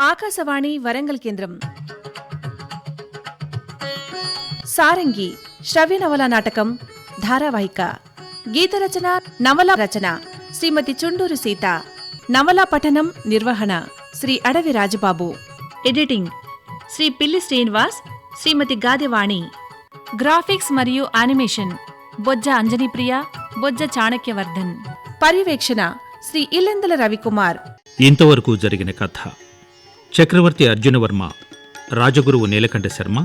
ఆకాశవాణి వరంగల్ కేంద్రం. సారంగి శ్రవ్య నవల నాటకం ధారావాహిక. గీతరచన నవల రచన శ్రీమతి చుండూరు సీత. నవలా పఠనం నిర్వహణ శ్రీ అడవి రాజబాబు. ఎడిటింగ్ శ్రీ పిల్లి శ్రీనివాస్, శ్రీమతి గాదెవాణి. గ్రాఫిక్స్ మరియు యానిమేషన్ బొజ్జ అంజనీప్రియ, బొజ్జ చాణక్యవర్ధన్. పర్యవేక్షణ శ్రీ ఇల్లెందల రవికుమార్. ఇంతవరకు జరిగిన కథ: చక్రవర్తి అర్జునవర్మ రాజగురువు నీలకంఠ శర్మ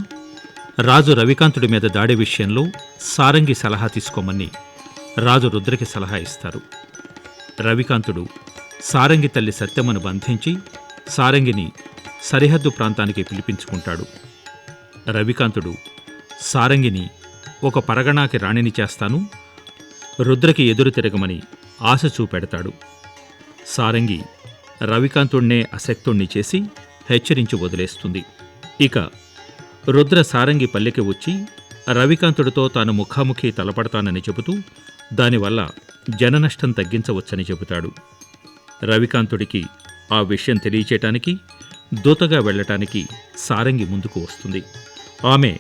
రాజు రవికాంతుడి మీద దాడి విషయంలో సారంగి సలహా తీసుకోమని రాజు రుద్రకి సలహా ఇస్తారు. రవికాంతుడు సారంగి తల్లి సత్యమ్మను బంధించి సారంగిని సరిహద్దు ప్రాంతానికి పిలిపించుకుంటాడు. రవికాంతుడు సారంగిని ఒక పరగణాకి రాణిని చేస్తాను, రుద్రకి ఎదురు తిరగమని ఆశ చూపెడతాడు. సారంగి రవికాంతుణ్ణే అశక్తుణ్ణి చేసి హెచ్చరించి వదిలేస్తుంది. ఇక రుద్ర సారంగి పల్లెకి వచ్చి రవికాంతుడితో తాను ముఖాముఖి తలపడతానని చెబుతూ దానివల్ల జననష్టం తగ్గించవచ్చని చెబుతాడు. రవికాంతుడికి ఆ విషయం తెలియచేయటానికి దూతగా వెళ్లటానికి సారంగి ముందుకు వస్తుంది. ఆమె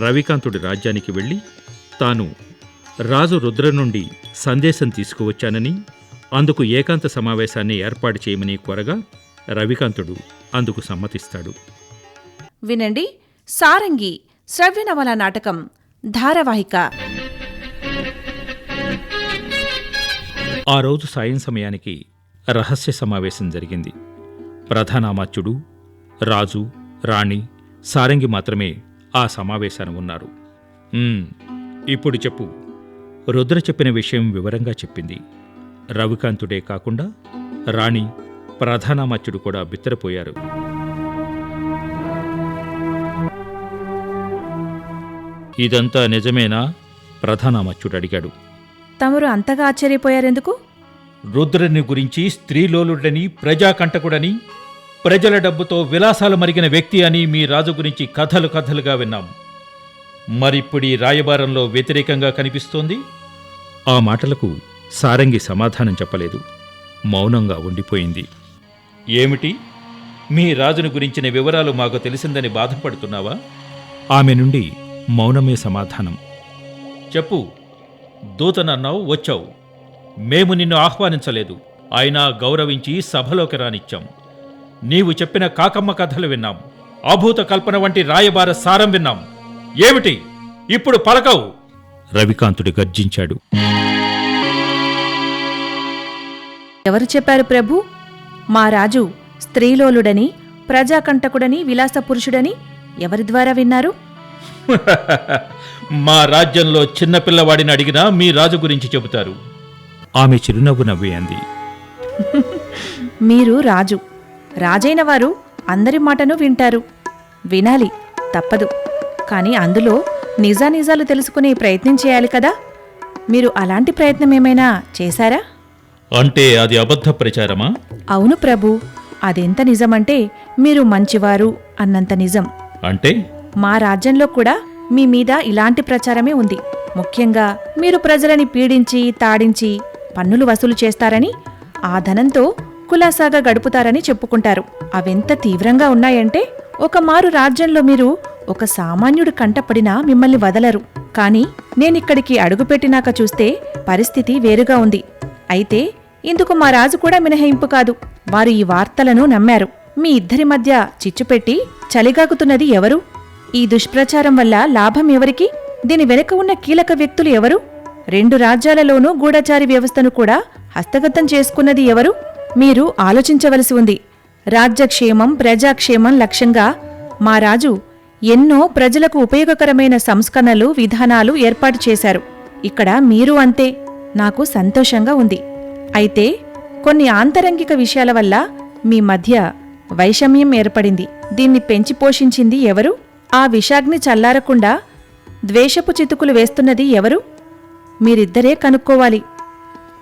రవికాంతుడి రాజ్యానికి వెళ్ళి తాను రాజు రుద్ర నుండి సందేశం తీసుకువచ్చానని, అందుకు ఏకాంత సమావేశాన్ని ఏర్పాటు చేయమని కోరగా రవికాంతుడు అందుకు సమ్మతిస్తాడు. వినండి సారంగి శ్రవ్య నవల నాటకం ధారావాహిక. ఆ రోజు సాయం సమయానికి రహస్య సమావేశం జరిగింది. ప్రధానామాత్యుడు, రాజు, రాణి, సారంగి మాత్రమే ఆ సమావేశాన్ని ఉన్నారు. ఇప్పుడు చెప్పు. రుద్ర చెప్పిన విషయం వివరంగా చెప్పింది. రవికాంతుడే కాకుండా రాణి, ప్రధానామాత్యుడు కూడా బిత్తరపోయారు. ఇదంతా నిజమేనా? ప్రధానామాత్యుడు అడిగాడు. తమరు అంతగా ఆశ్చర్యపోయారెందుకు? రుద్రుని గురించి స్త్రీలోలుడని, ప్రజాకంటకుడని, ప్రజల డబ్బుతో విలాసాలు మరిగిన వ్యక్తి అని మీ రాజు గురించి కథలు కథలుగా విన్నాం. మరిప్పుడీ రాయబారంలో వ్యతిరేకంగా కనిపిస్తోంది. ఆ మాటలకు సారంగి సమాధానం చెప్పలేదు. మౌనంగా ఉండిపోయింది. ఏమిటి? మీ రాజును గురించిన వివరాలు మాకు తెలిసిందని బాధపడుతున్నావా? ఆమె నుండి మౌనమే సమాధానం. చెప్పు. దూతనన్నావు, వచ్చావు. మేము నిన్ను ఆహ్వానించలేదు, అయినా గౌరవించి సభలోకి రానిచ్చాం. నీవు చెప్పిన కాకమ్మ కథలు విన్నాం, అభూత కల్పన వంటి రాయబార సారం విన్నాం. ఏమిటి ఇప్పుడు పలకవు? రవికాంతుడు గర్జించాడు. ఎవరు చెప్పారు ప్రభు? మా రాజు స్త్రీలోలుడని, ప్రజాకంటకుడని, విలాసపురుషుడని ఎవరి ద్వారా విన్నారు? మా రాజ్యంలో చిన్నపిల్లవాడిని అడిగినా మీ రాజు గురించి చెబుతారు. ఆమె చిరునవ్వు నవ్వి అంది. మీరు రాజు, రాజైన వారు అందరి మాటను వింటారు. వినాలి, తప్పదు. కాని అందులో నిజానిజాలు తెలుసుకునే ప్రయత్నం చేయాలి కదా. మీరు అలాంటి ప్రయత్నం ఏమైనా చేశారా? అంటే అది అబద్ధ ప్రచారమా? అవును ప్రభు. అదెంత నిజమంటే మీరు మంచివారు అన్నంత నిజం. అంటే మా రాజ్యంలో కూడా మీ మీద ఇలాంటి ప్రచారమే ఉంది. ముఖ్యంగా మీరు ప్రజలని పీడించి, తాడించి పన్నులు వసూలు చేస్తారని, ఆ ధనంతో కులాసాగా గడుపుతారని చెప్పుకుంటారు. అవెంత తీవ్రంగా ఉన్నాయంటే ఒక మారు రాజ్యంలో మీరు ఒక సామాన్యుడు కంటపడినా మిమ్మల్ని వదలరు. కాని నేనిక్కడికి అడుగుపెట్టినాక చూస్తే పరిస్థితి వేరుగా ఉంది. అయితే ఇందుకు మా రాజు కూడా మినహాయింపు కాదు. వారు ఈ వార్తలను నమ్మారు. మీ ఇద్దరి మధ్య చిచ్చుపెట్టి చలిగాగుతున్నది ఎవరు? ఈ దుష్ప్రచారం వల్ల లాభం ఎవరికి? దీని వెనుక ఉన్న కీలక వ్యక్తులు ఎవరు? 2 రాజ్యాలలోనూ గూఢచారి వ్యవస్థను కూడా హస్తగతం చేసుకున్నది ఎవరు? మీరు ఆలోచించవలసి ఉంది. రాజ్యక్షేమం, ప్రజాక్షేమం లక్ష్యంగా మా రాజు ఎన్నో ప్రజలకు ఉపయోగకరమైన సంస్కరణలు, విధానాలు ఏర్పాటు చేశారు. ఇక్కడ మీరు అంతే. నాకు సంతోషంగా ఉంది. అయితే కొన్ని ఆంతరంగిక విషయాల వల్ల మీ మధ్య వైషమ్యం ఏర్పడింది. దీన్ని పెంచి పోషించింది ఎవరు? ఆ విషాగ్ని చల్లారకుండా ద్వేషపు చితుకులు వేస్తున్నది ఎవరు? మీరిద్దరే కనుక్కోవాలి.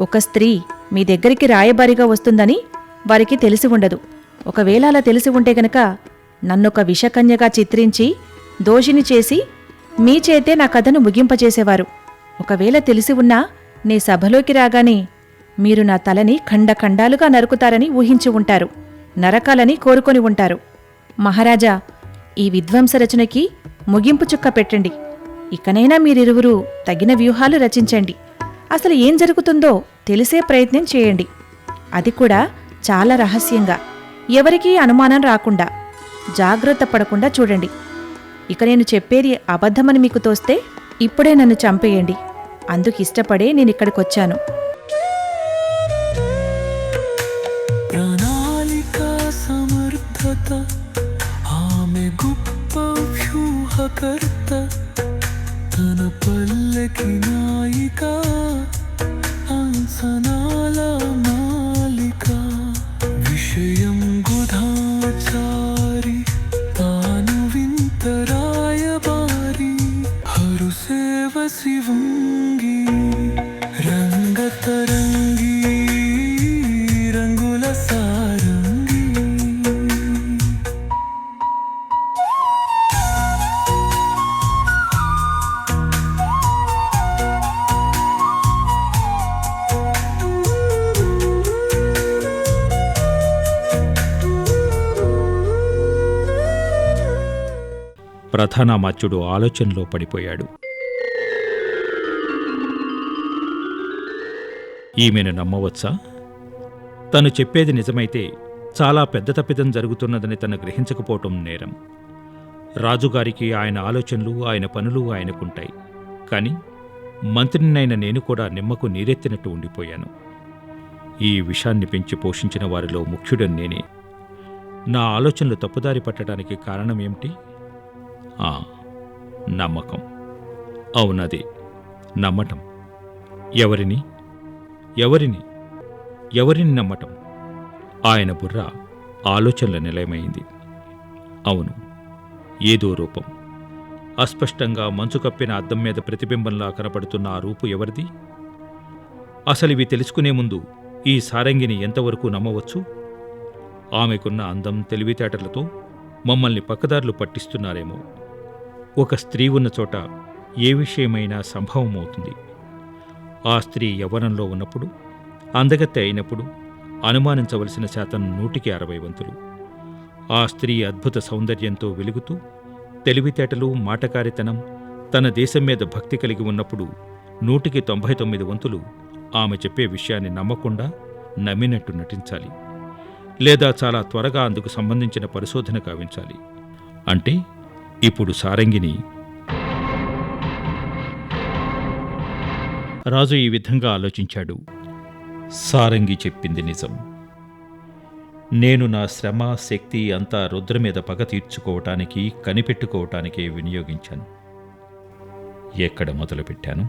ఒక స్త్రీ మీ దగ్గరికి రాయబారిగా వస్తుందని వారికి తెలిసి ఉండదు. ఒకవేళ అలా తెలిసి ఉంటే గనక నన్నొక విషకన్యగా చిత్రించి దోషిని చేసి మీ చేతే నా కథను ముగింపచేసేవారు. ఒకవేళ తెలిసి ఉన్నా నే సభలోకి రాగానే మీరు నా తలని ఖండఖండాలుగా నరుకుతారని ఊహించి ఉంటారు. నరకాలని కోరుకొని ఉంటారు. మహారాజా, ఈ విధ్వంస రచనకి ముగింపు చుక్క పెట్టండి. ఇకనైనా మీరిరువురూ తగిన వ్యూహాలు రచించండి. అసలు ఏం జరుగుతుందో తెలిసే ప్రయత్నం చేయండి. అది కూడా చాలా రహస్యంగా, ఎవరికీ అనుమానం రాకుండా, జాగ్రత్త పడకుండా చూడండి. ఇక నేను చెప్పేది అబద్ధమని మీకు తోస్తే ఇప్పుడే నన్ను చంపేయండి. అందుకిష్టపడే నేనిక్కడికొచ్చాను. ప్రణాళికా సమర్థత, ఆమె గొప్ప వ్యూహకర్త, తన పల్లకి నాయిక, అంచనాల మాలిక, విషయం గుధాచారి, తాను వింత రాయబారి, హరుసేవ శివంగి, రంగతరంగి, రంగుల సారంగి. ప్రధానామాత్యుడు ఆలోచనలో పడిపోయాడు. ఈమెను నమ్మవచ్చా? తను చెప్పేది నిజమైతే చాలా పెద్ద తప్పిదం జరుగుతున్నదని తను గ్రహించకపోవటం నేరం. రాజుగారికి ఆయన ఆలోచనలు, ఆయన పనులు ఆయనకుంటాయి. కాని మంత్రినైన నేను కూడా నిమ్మకు నీరెత్తినట్టు ఉండిపోయాను. ఈ విషాన్ని పెంచి పోషించిన వారిలో ముఖ్యుడని నేనే. నా ఆలోచనలు తప్పుదారి పట్టడానికి కారణమేమిటి? నమ్మకం. అవునదే, నమ్మటం. ఎవరిని ఎవరిని ఎవరిని నమ్మటం? ఆయన బుర్ర ఆలోచనల నిలయమైంది. అవును, ఏదో రూపం. అస్పష్టంగా మంచు కప్పిన అద్దం మీద ప్రతిబింబంలా కనపడుతున్న ఆ రూపు ఎవరిది? అసలివి తెలుసుకునే ముందు ఈ సారంగిని ఎంతవరకు నమ్మవచ్చు? ఆమెకున్న అందం, తెలివితేటలతో మమ్మల్ని పక్కదారులు పట్టిస్తున్నారేమో. ఒక స్త్రీ ఉన్న చోట ఏ విషయమైనా సంభవమవుతుంది. ఆ స్త్రీ యవ్వనంలో ఉన్నప్పుడు, అందగత్తె అయినప్పుడు అనుమానించవలసిన శాతం 160 వంతులు. ఆ స్త్రీ అద్భుత సౌందర్యంతో వెలుగుతూ, తెలివితేటలు, మాటకారితనం, తన దేశం మీద భక్తి కలిగి ఉన్నప్పుడు 199 వంతులు ఆమె చెప్పే విషయాన్ని నమ్మకుండా నమ్మినట్టు నటించాలి. లేదా చాలా త్వరగా అందుకు సంబంధించిన పరిశోధన కావించాలి. అంటే ఇప్పుడు సారంగిని. రాజు ఈ విధంగా ఆలోచించాడు. సారంగి చెప్పింది నిజం. నేను నా శ్రమ, శక్తి అంతా రుద్ర మీద పగ తీర్చుకోవటానికి, కనిపెట్టుకోవటానికే వినియోగించాను. ఎక్కడ మొదలుపెట్టాను?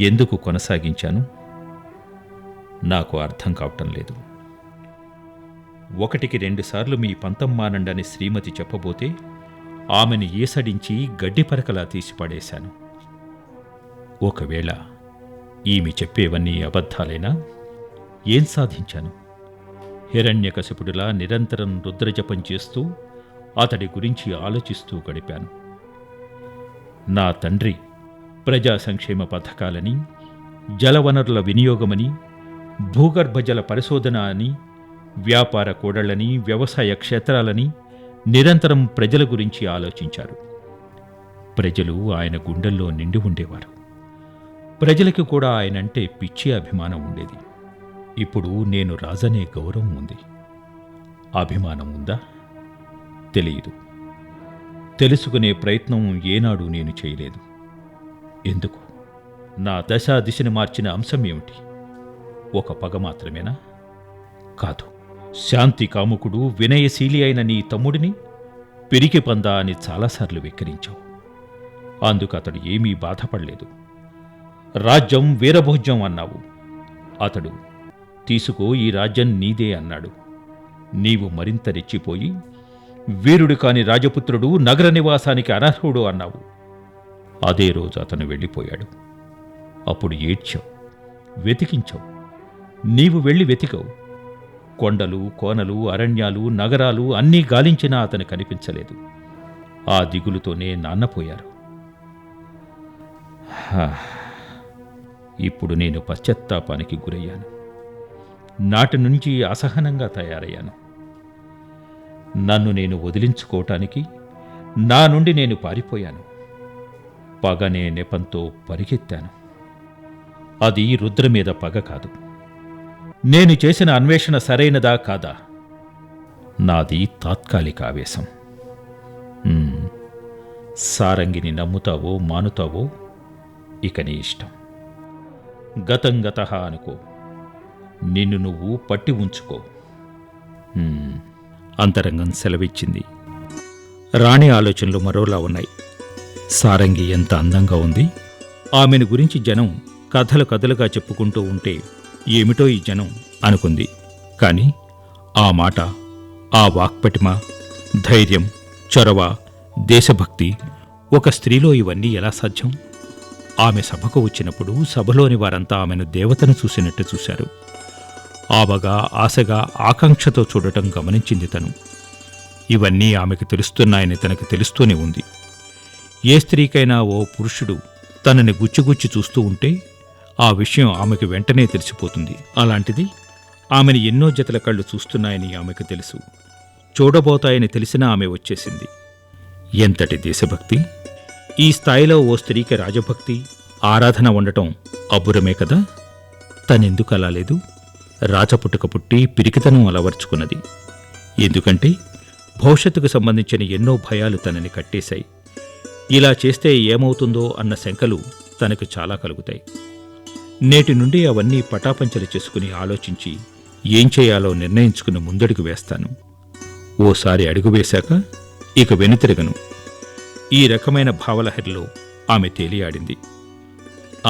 ఎందుకు కొనసాగించాను? నాకు అర్థం కావటం లేదు. 1కి 2 సార్లు మీ పంతం మానండని శ్రీమతి చెప్పబోతే ఆమెను ఈసడించి గడ్డిపరకలా తీసిపడేశాను. ఒకవేళ ఈమె చెప్పేవన్నీ అబద్ధాలేనా? ఏం సాధించాను? హిరణ్యకశిపుడిలా నిరంతరం రుద్రజపం చేస్తూ అతడి గురించి ఆలోచిస్తూ గడిపాను. నా తండ్రి ప్రజా సంక్షేమ పథకాలని, జలవనరుల వినియోగమని, భూగర్భజల పరిశోధన అని, వ్యాపార కూడళ్లని, వ్యవసాయ క్షేత్రాలని నిరంతరం ప్రజల గురించి ఆలోచించారు. ప్రజలు ఆయన గుండెల్లో నిండి ఉండేవారు. ప్రజలకి కూడా ఆయనంటే పిచ్చి అభిమానం ఉండేది. ఇప్పుడు నేను రాజనే గౌరవం ఉంది. అభిమానం ఉందా? తెలియదు. తెలుసుకునే ప్రయత్నం ఏనాడు నేను చేయలేదు. ఎందుకు? నా దశా దిశని మార్చిన అంశం ఏమిటి? ఒక పగ మాత్రమేనా? కాదు. శాంతి కాముకుడు, వినయశీలి అయిన నీ తమ్ముడిని పిరికి పందా అని చాలాసార్లు వెక్కిరించావు. అందుకు అతడు ఏమీ బాధపడలేదు. రాజ్యం వీరభోజ్యం అన్నావు. అతడు తీసుకో, ఈ రాజ్యం నీదే అన్నాడు. నీవు మరింత రెచ్చిపోయి వీరుడు కాని రాజపుత్రుడు, నగర నివాసానికి అనర్హుడు అన్నావు. అదే రోజు అతను వెళ్ళిపోయాడు. అప్పుడు ఏడ్చావు, వెతికించావు. నీవు వెళ్ళి వెతికావు. కొండలు, కోనలు, అరణ్యాలు, నగరాలు అన్నీ గాలించినా అతను కనిపించలేదు. ఆ దిగులుతోనే నాన్నపోయారు. ఇప్పుడు నేను పశ్చాత్తాపానికి గురయ్యాను. నాటి నుంచి అసహనంగా తయారయ్యాను. నన్ను నేను వదిలించుకోవటానికి నా నుండి నేను పారిపోయాను. పగనే నెపంతో పరిగెత్తాను. అది రుద్ర మీద పగ కాదు. నేను చేసిన అన్వేషణ సరైనదా కాదా? నాది తాత్కాలిక ఆవేశం. సారంగిని నమ్ముతావో మానుతావో ఇక నీ ఇష్టం. గతం గతః అనుకో, నిన్ను నువ్వు పట్టి ఉంచుకో. అంతరంగం సెలవిచ్చింది. రాణి ఆలోచనలు మరోలా ఉన్నాయి. సారంగి ఎంత అందంగా ఉంది. ఆమెను గురించి జనం కథలు కథలుగా చెప్పుకుంటూ ఉంటే ఏమిటో ఈ జనం అనుకుంది. కాని ఆ మాట, ఆ వాక్పటిమ, ధైర్యం, చొరవ, దేశభక్తి, ఒక స్త్రీలో ఇవన్నీ ఎలా సాధ్యం? ఆమె సభకు వచ్చినప్పుడు సభలోని వారంతా ఆమెను దేవతను చూసినట్టు చూశారు. ఆవగా, ఆశగా, ఆకాంక్షతో చూడటం గమనించింది తను. ఇవన్నీ ఆమెకు తెలుస్తున్నాయని తనకు తెలుస్తూనే ఉంది. ఏ స్త్రీకైనా ఓ పురుషుడు తనని గుచ్చిగుచ్చి చూస్తూ ఉంటే ఆ విషయం ఆమెకు వెంటనే తెలిసిపోతుంది. అలాంటిది ఆమెను ఎన్నో జతల కళ్ళు చూస్తున్నాయని ఆమెకు తెలుసు. చూడబోతాయని తెలిసినా ఆమె వచ్చేసింది. ఎంతటి దేశభక్తి! ఈ స్థాయిలో ఓ స్త్రీకి రాజభక్తి, ఆరాధన ఉండటం అబ్బురమే కదా. తనెందుకు అలా లేదు? రాజపుట్టుక పుట్టి పిరికితనం అలవర్చుకున్నది. ఎందుకంటే భవిష్యత్తుకు సంబంధించిన ఎన్నో భయాలు తనని కట్టేశాయి. ఇలా చేస్తే ఏమవుతుందో అన్న శంకలు తనకు చాలా కలుగుతాయి. నేటి నుండి అవన్నీ పటాపంచలు చేసుకుని ఆలోచించి ఏం చేయాలో నిర్ణయించుకుని ముందడుగు వేస్తాను. ఓసారి అడుగు వేశాక ఇక వెనుతిరగను. ఈ రకమైన భావలహరిలో ఆమె తేలియాడింది.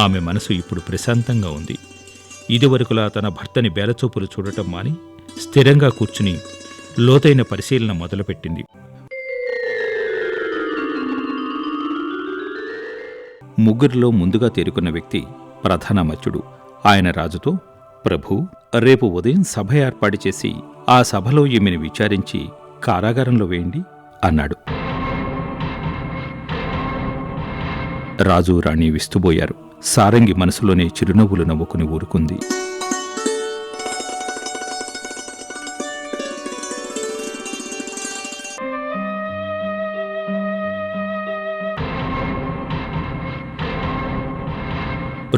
ఆమె మనసు ఇప్పుడు ప్రశాంతంగా ఉంది. ఇదివరకులా తన భర్తని బేలచూపులు చూడటం మాని స్థిరంగా కూర్చుని లోతైన పరిశీలన మొదలుపెట్టింది. ముగ్గురిలో ముందుగా తేరుకున్న వ్యక్తి ప్రధానమత్యుడు. ఆయన రాజుతో, ప్రభూ, రేపు ఉదయం సభ ఏర్పాటు చేసి ఆ సభలో ఈమెను విచారించి కారాగారంలో వేయండి అన్నాడు. రాజు రాణి విస్తుబోయారు. సారంగి మనసులోనే చిరునవ్వులు నవ్వుకుని ఊరుకుంది.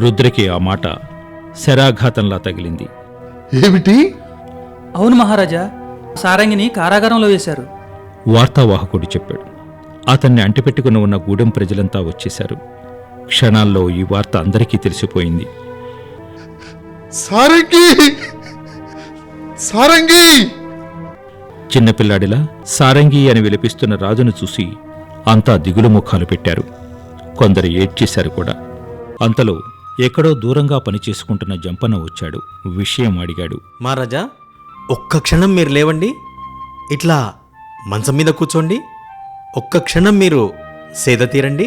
రుద్రకి ఆ మాట శరాఘాతంలా తగిలింది. ఏమిటి? అవును మహారాజా, సారంగిని కారాగారంలో వేశారు. వార్తావాహకుడు చెప్పాడు. అతన్ని అంటిపెట్టుకుని ఉన్న గూడెం ప్రజలంతా వచ్చేశారు. క్షణాల్లో ఈ వార్త అందరికీ తెలిసిపోయింది. సారంగి! సారంగి! చిన్నపిల్లాడిలా సారంగి అని విలపిస్తున్న రాజును చూసి అంతా దిగులు ముఖాలు పెట్టారు. కొందరు ఏడ్చేశారు కూడా. అంతలో ఎక్కడో దూరంగా పనిచేసుకుంటున్న జంపన్న వచ్చాడు. విషయం అడిగాడు. మహారాజా, ఒక్క క్షణం మీరు లేవండి. ఇట్లా మంచం మీద కూర్చోండి. ఒక్క క్షణం మీరు సేద తీరండి.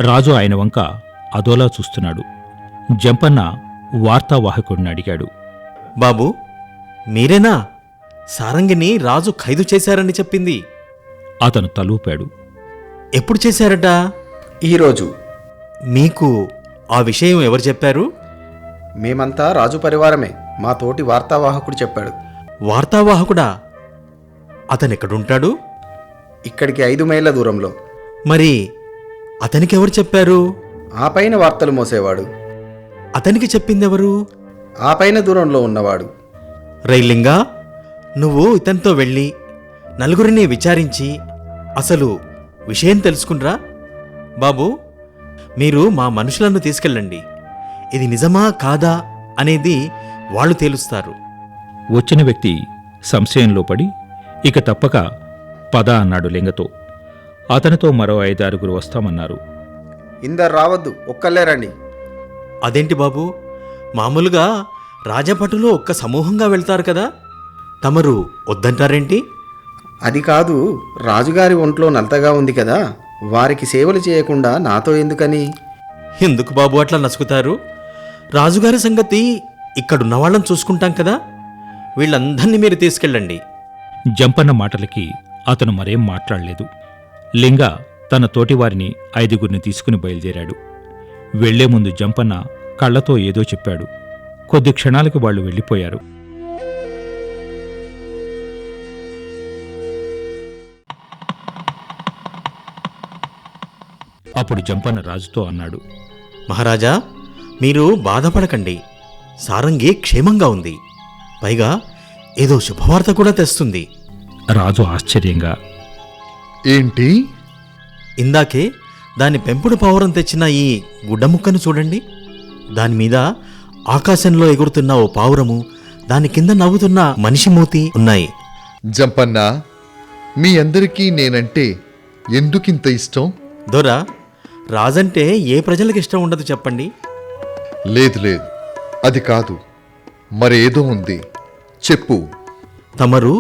రాజు ఆయన వంక అదోలా చూస్తున్నాడు. జంపన్న వార్తావాహకుడిని అడిగాడు. బాబు, మీరేనా సారంగిని రాజు ఖైదు చేశారని చెప్పింది? అతను తలూపాడు. ఎప్పుడు చేశారట? ఈరోజు. మీకు ఆ విషయం ఎవరు చెప్పారు? మేమంతా రాజు పరివారమే. మా తోటి వార్తావాహకుడు చెప్పాడు. వార్తావాహకుడా? అతనెక్కడుంటాడు? ఇక్కడికి 5 మైళ్ళ దూరంలో. మరి అతనికి ఎవరు చెప్పారు? ఆ పైన వార్తలు మోసేవాడు. అతనికి చెప్పిందెవరు? ఆ పైన దూరంలో ఉన్నవాడు. రైలింగా, నువ్వు ఇతనితో వెళ్ళి నలుగురిని విచారించి అసలు విషయం తెలుసుకున్రా. బాబు, మీరు మా మనుషులను తీసుకెళ్ళండి. ఇది నిజమా కాదా అనేది వాళ్ళు తేలుస్తారు. వచ్చిన వ్యక్తి సంశయంలో పడి ఇక తప్పక పద అన్నాడు లింగతో. అతనితో మరో 5-6 వస్తామన్నారు. ఇందరు రావద్దు, ఒక్కళ్ళే రండి. అదేంటి బాబు, మామూలుగా రాజభటులు ఒక్క సమూహంగా వెళ్తారు కదా, తమరు వద్దంటారేంటి? అది కాదు, రాజుగారి ఒంట్లో నలతగా ఉంది కదా, వారికి సేవలు చేయకుండా నాతో ఎందుకని? ఎందుకు బాబు అట్లా నసుకుతారు? రాజుగారి సంగతి ఇక్కడున్న వాళ్ళని చూసుకుంటాం కదా. వీళ్ళందరినీ మీరు తీసుకెళ్ళండి. జంపన్న మాటలకి అతను మరేం మాట్లాడలేదు. లింగ తన తోటివారిని 5 తీసుకుని బయలుదేరాడు. వెళ్లే ముందు జంపన్న కళ్లతో ఏదో చెప్పాడు. కొద్ది క్షణాలకు వాళ్ళు వెళ్ళిపోయారు. అప్పుడు జంపన్న రాజుతో అన్నాడు. మహారాజా, మీరు బాధపడకండి. సారంగి క్షేమంగా ఉంది. పైగా ఏదో శుభవార్త కూడా తెస్తుంది. రాజు ఆశ్చర్యంగా, ఏంటి? ఇందాకే దాని పెంపుడు పావురం తెచ్చిన ఈ గుడ్డముక్కను చూడండి. దానిమీద ఆకాశంలో ఎగురుతున్న ఓ పావురము, దాని కింద నవ్వుతున్న మనిషి మూతి ఉన్నాయి. జంపన్న, మీ అందరికీ నేనంటే ఎందుకింత ఇష్టం? దొర, రాజంటే ఏ ప్రజలకు ఇష్టం ఉండదు చెప్పండి. లేదు లేదు, అది కాదు, మరేదో ఉంది. చెప్పు. తమరు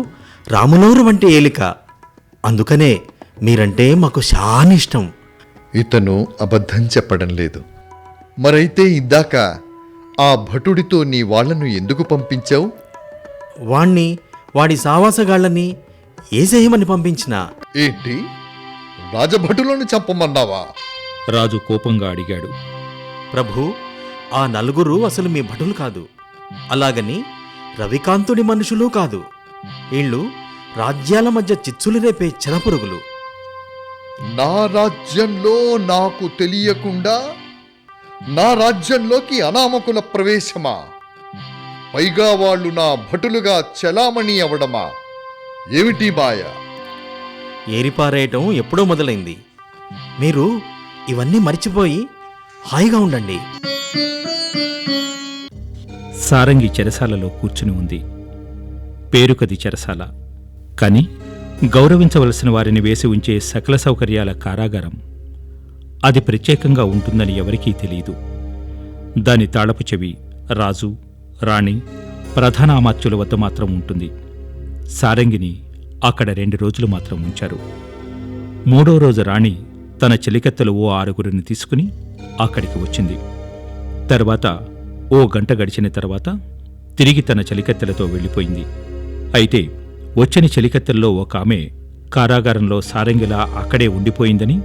రాములూరు వంటి ఏలిక, అందుకనే మీరంటే మాకు చాలా ఇష్టం. ఇతను అబద్ధం చెప్పడం లేదు. మరైతే ఇందాక ఆ భటుడితో నీ వాళ్లను ఎందుకు పంపించావు? వాణ్ణి, వాడి సావాసగాళ్ళని ఏసేయమని పంపించిన. ఏంటి, రాజభటులను చంపమన్నావా? రాజు కోపంగా అడిగాడు. ప్రభు, ఆ నలుగురు అసలు మీ భటులు కాదు. అలాగని రవికాంతుడి మనుషులు కాదు. వీళ్ళు రాజ్యాల మధ్య చిచ్చులు రేపే చెరపురుగులు. నా రాజ్యంలో నాకు తెలియకుండా నా రాజ్యంలోకి అనామకుల ప్రవేశమా? పైగా వాళ్ళు నా భటులుగా చలామణి అవడమా? ఏమిటి మాయ? ఏరిపారేయటం ఎప్పుడో మొదలైంది. మీరు ఇవన్నీ మర్చిపోయి హాయిగా ఉండండి. సారంగి చెరసాలలో కూర్చుని ఉంది. పేరుకది చెరసాల, కాని గౌరవించవలసిన వారిని వేసి ఉంచే సకల సౌకర్యాల కారాగారం. అది ప్రత్యేకంగా ఉంటుందని ఎవరికీ తెలియదు. దాని తాళపు చెవి రాజు, రాణి, ప్రధాన అమాత్యుల వద్ద మాత్రం ఉంటుంది. సారంగిని అక్కడ 2 రోజులు మాత్రం ఉంచారు. 3వ రోజు రాణి తన చెలికత్తెలు ఓ 6గురిని తీసుకుని అక్కడికి వచ్చింది. తర్వాత ఓ గంట గడిచిన తర్వాత తిరిగి తన చెలికత్తెలతో వెళ్ళిపోయింది. అయితే వచ్చిన చెలికత్తెల్లో ఒక ఆమె కారాగారంలో సారంగిలా అక్కడే ఉండిపోయిందని,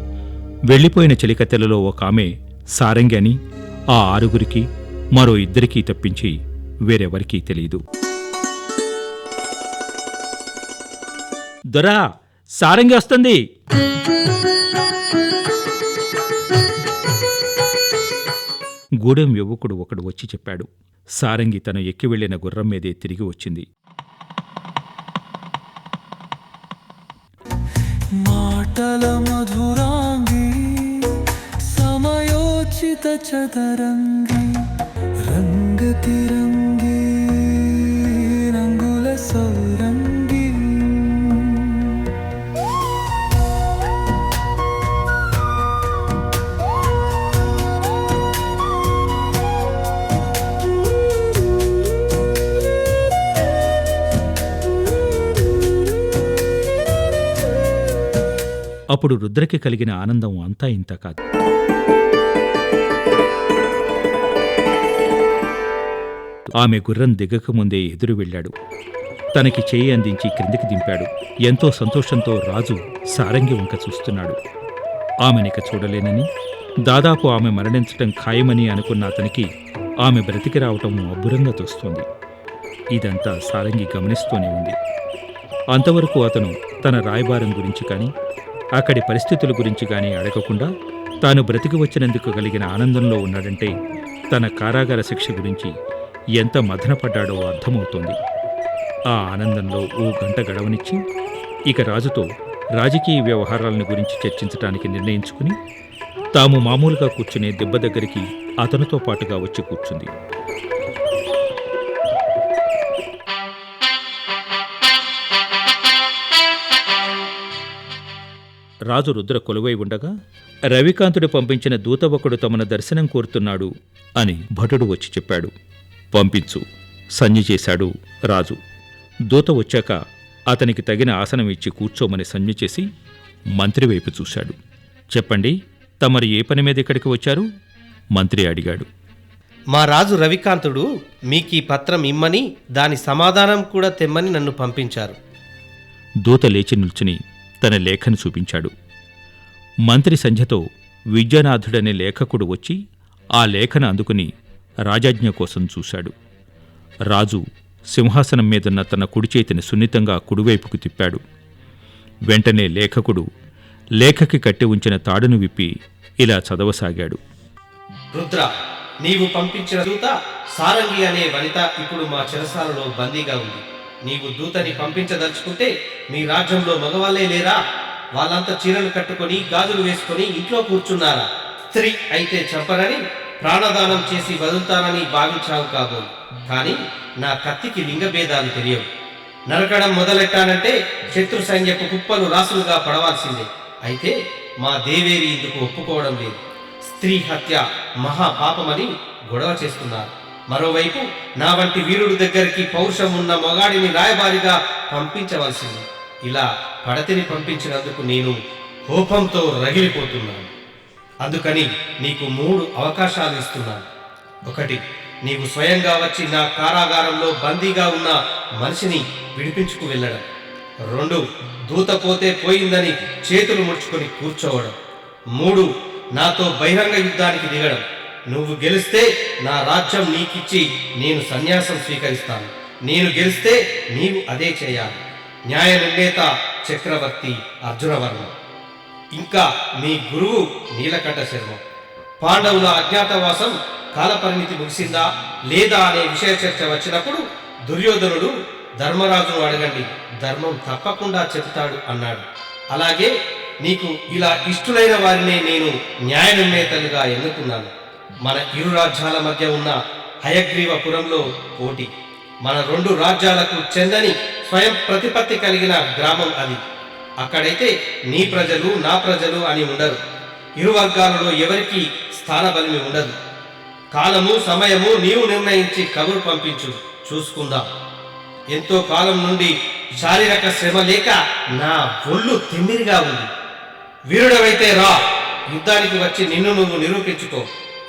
వెళ్ళిపోయిన చెలికత్తెలలో ఒక ఆమె సారంగి అని ఆ 6గురికి మరో 2 తప్పించి వేరెవరికీ తెలియదు. దొరా, సారంగి వస్తుంది! గూడెం యువకుడు ఒకడు వచ్చి చెప్పాడు. సారంగి తను ఎక్కి వెళ్లిన గుర్రం మీదే తిరిగి వచ్చింది. మాటల మధురాంగి సమయోచిత చదరంగి రంగతిరంగి రంగుల సౌరంగి అప్పుడు రుద్రకి కలిగిన ఆనందం అంతా ఇంత కాదు. ఆమె గుర్రం దిగకముందే ఎదురు వెళ్ళాడు. తనకి చేయి అందించి క్రిందికి దింపాడు. ఎంతో సంతోషంతో రాజు సారంగి వంక చూస్తున్నాడు. ఆమెనిక చూడలేనని, దాదాపు ఆమె మరణించటం ఖాయమని అనుకున్న అతనికి ఆమె బ్రతికి రావటం అబ్బురంగా తోస్తోంది. ఇదంతా సారంగి గమనిస్తూనే ఉంది. అంతవరకు అతను తన రాయబారం గురించి కానీ అక్కడి పరిస్థితుల గురించి కానీ అడగకుండా తాను బ్రతికి వచ్చినందుకు కలిగిన ఆనందంలో ఉన్నాడంటే తన కారాగార శిక్ష గురించి ఎంత మదనపడ్డాడో అర్థమవుతోంది. ఆ ఆనందంలో ఓ గంట గడవనిచ్చి ఇక రాజుతో రాజకీయ వ్యవహారాలను గురించి చర్చించటానికి నిర్ణయించుకుని తాము మామూలుగా కూర్చునే దెబ్బ దగ్గరికి అతనితో పాటుగా వచ్చి కూర్చుంది. రాజు రుద్ర కొలువై ఉండగా రవికాంతుడు పంపించిన దూత ఒకడు తమను దర్శనం కోరుతున్నాడు అని భటుడు వచ్చి చెప్పాడు. పంపించు, సంజ్ఞ చేశాడు రాజు. దూత వచ్చాక అతనికి తగిన ఆసనం ఇచ్చి కూర్చోమని సంజ్ఞ చేసి మంత్రి వైపు చూశాడు. చెప్పండి, తమరు ఏ పని మీద ఇక్కడికి వచ్చారు? మంత్రి అడిగాడు. మా రాజు రవికాంతుడు మీకీ పత్రం ఇమ్మని దాని సమాధానం కూడా తెమ్మని నన్ను పంపించారు. దూత లేచి నిల్చుని తన లేఖను చూపించాడు. మంత్రి సంధ్యతో విద్యానాథుడనే లేఖకుడు వచ్చి ఆ లేఖను అందుకుని రాజాజ్ఞ కోసం చూశాడు. రాజు సింహాసనం మీదున్న తన కుడి చేతిని సున్నితంగా కుడివైపుకు తిప్పాడు. వెంటనే లేఖకుడు లేఖకి కట్టి ఉంచిన తాడును విప్పి ఇలా చదవసాగాడు. రుద్ర, నీవు పంపించిన దూత సారంగి అనే వనిత ఇప్పుడు మా చెరసాలలో బందీగా ఉంది. నీవు దూతని పంపించదలుచుకుంటే మీ రాజ్యంలో మగవాళ్ళే లేరా? వాళ్ళంతా చీరలు కట్టుకొని గాజులు వేసుకొని ఇంట్లో కూర్చున్నారా? స్త్రీ అయితే చంపనని ప్రాణదానం చేసి వదులుతానని భావించావు కాబోలు. కానీ నా కత్తికి లింగభేదాలు తెలియవు. నరకడం మొదలెట్టానంటే శత్రు సైన్యపు కుప్పలు రాసులుగా పడవాల్సిందే. అయితే మా దేవేరి ఇందుకు ఒప్పుకోవడం లేదు. స్త్రీ హత్య మహాపాపమని గొడవ చేస్తున్నారు. మరోవైపు నా వంటి వీరుడి దగ్గరికి పౌరుషం ఉన్న మొగాడిని రాయబారిగా పంపించవలసింది. ఇలా పడతిని పంపించినందుకు నేను కోపంతో రగిలిపోతున్నాను. అందుకని నీకు 3 అవకాశాలు ఇస్తున్నాను. 1, నీవు స్వయంగా వచ్చి నా కారాగారంలో బందీగా ఉన్న మనిషిని విడిపించుకు వెళ్ళడం. 2, దూత పోతే పోయిందని చేతులు ముడుచుకొని కూర్చోవడం. 3, నాతో బహిరంగ యుద్ధానికి దిగడం. నువ్వు గెలిస్తే నా రాజ్యం నీకిచ్చి నేను సన్యాసం స్వీకరిస్తాను. నేను గెలిస్తే నీవు అదే చేయాలి. న్యాయ నిర్ణేత చక్రవర్తి అర్జునవర్మ, ఇంకా మీ గురువు నీలకంఠ శర్మ. పాండవుల అజ్ఞాతవాసం కాలపరిమితి ముగిసిందా లేదా అనే విషయ చర్చ వచ్చినప్పుడు దుర్యోధనుడు ధర్మరాజును అడగండి, ధర్మం తప్పకుండా చెబుతాడు అన్నాడు. అలాగే నీకు ఇలా ఇష్టులైన వారినే నేను న్యాయ నిర్ణేతలుగా ఎన్నుకున్నాను. మన ఇరు రాజ్యాల మధ్య ఉన్న హయగ్రీవపురంలో పోటీ. మన 2 రాజ్యాలకు చెందని స్వయం ప్రతిపత్తి కలిగిన గ్రామం అది. అక్కడైతే నీ ప్రజలు నా ప్రజలు అని ఉండరు. ఇరు వర్గాలలో ఎవరికి స్థానబలిమి ఉండదు. కాలము సమయము నీవు నిర్ణయించి కబురు పంపించు, చూసుకుందాం. ఎంతో కాలం నుండి శారీరక శ్రమ లేక నా ఒళ్ళు తిమ్మిరిగా ఉంది. వీరుడవైతే రా, యుద్ధానికి వచ్చి నిన్ను నువ్వు నిరూపించుకో.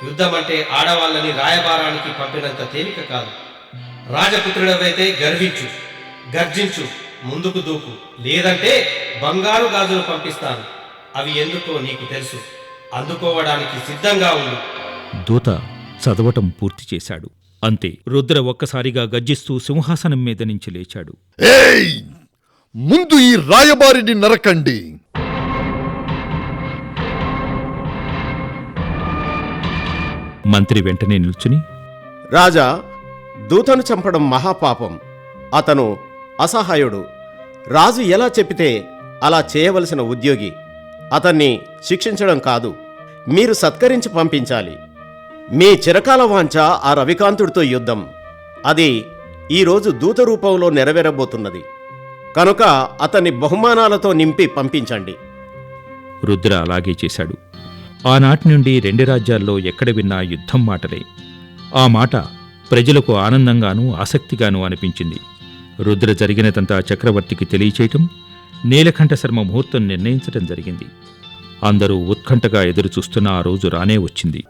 యుద్ధం అంటే ఆడవాళ్ళని రాయబారానికి పంపినంత తేలిక కాదు. రాజపుత్రుడవైతే గర్వించు, గర్జించు, ముందుకు దూకు. లేదంటే బంగారు గాజులు పంపిస్తాను. అవి ఎందుకో నీకు తెలుసు. అందుకోవడానికి సిద్ధంగా ఉండు. దూత చదవటం పూర్తి చేశాడు. అంతే, రుద్ర ఒక్కసారిగా గర్జిస్తూ సింహాసనం మీద నుంచి లేచాడు. ఏయ్! ముందు ఈ రాయబారిని నరకండి. మంత్రి వెంటనే నిల్చుని, రాజా, దూతను చంపడం మహాపాపం. అతను అసహాయుడు. రాజు ఎలా చెప్పితే అలా చేయవలసిన ఉద్యోగి. అతన్ని శిక్షించడం కాదు, మీరు సత్కరించి పంపించాలి. మీ చిరకాల వాంఛ ఆ రవికాంతుడితో యుద్ధం. అది ఈరోజు దూత రూపంలో నెరవేరబోతున్నది. కనుక అతన్ని బహుమానాలతో నింపి పంపించండి. రుద్ర అలాగే చేశాడు. ఆనాటి నుండి 2 రాజ్యాల్లో ఎక్కడ విన్నా యుద్ధం మాటలే. ఆ మాట ప్రజలకు ఆనందంగానూ ఆసక్తిగానూ అనిపించింది. రుద్ర జరిగినదంతా చక్రవర్తికి తెలియచేయటం, నీలకంఠ శర్మ ముహూర్తం నిర్ణయించటం జరిగింది. అందరూ ఉత్కంఠగా ఎదురుచూస్తున్న ఆ రోజు రానే వచ్చింది.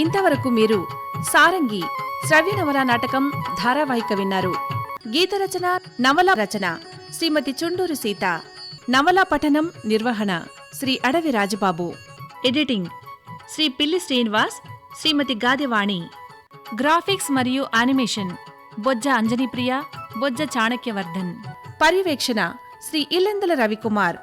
ఇంతవరకు మీరు సారంగి శ్రవ్య నవల నాటకం ధారావాహిక విన్నారు. గీత రచన, నవల రచన శ్రీమతి చుండూరు సీత. నవల పఠనం, నిర్వహణ శ్రీ అడవి రాజబాబు. ఎడిటింగ్ శ్రీ పిల్లి శ్రీనివాస్, శ్రీమతి గాదివాణి. గ్రాఫిక్స్ మరియు యానిమేషన్ బొజ్జ అంజనీప్రియ, బొజ్జ చాణక్యవర్ధన్. పర్యవేక్షణ శ్రీ ఇల్లెందుల రవికుమార్.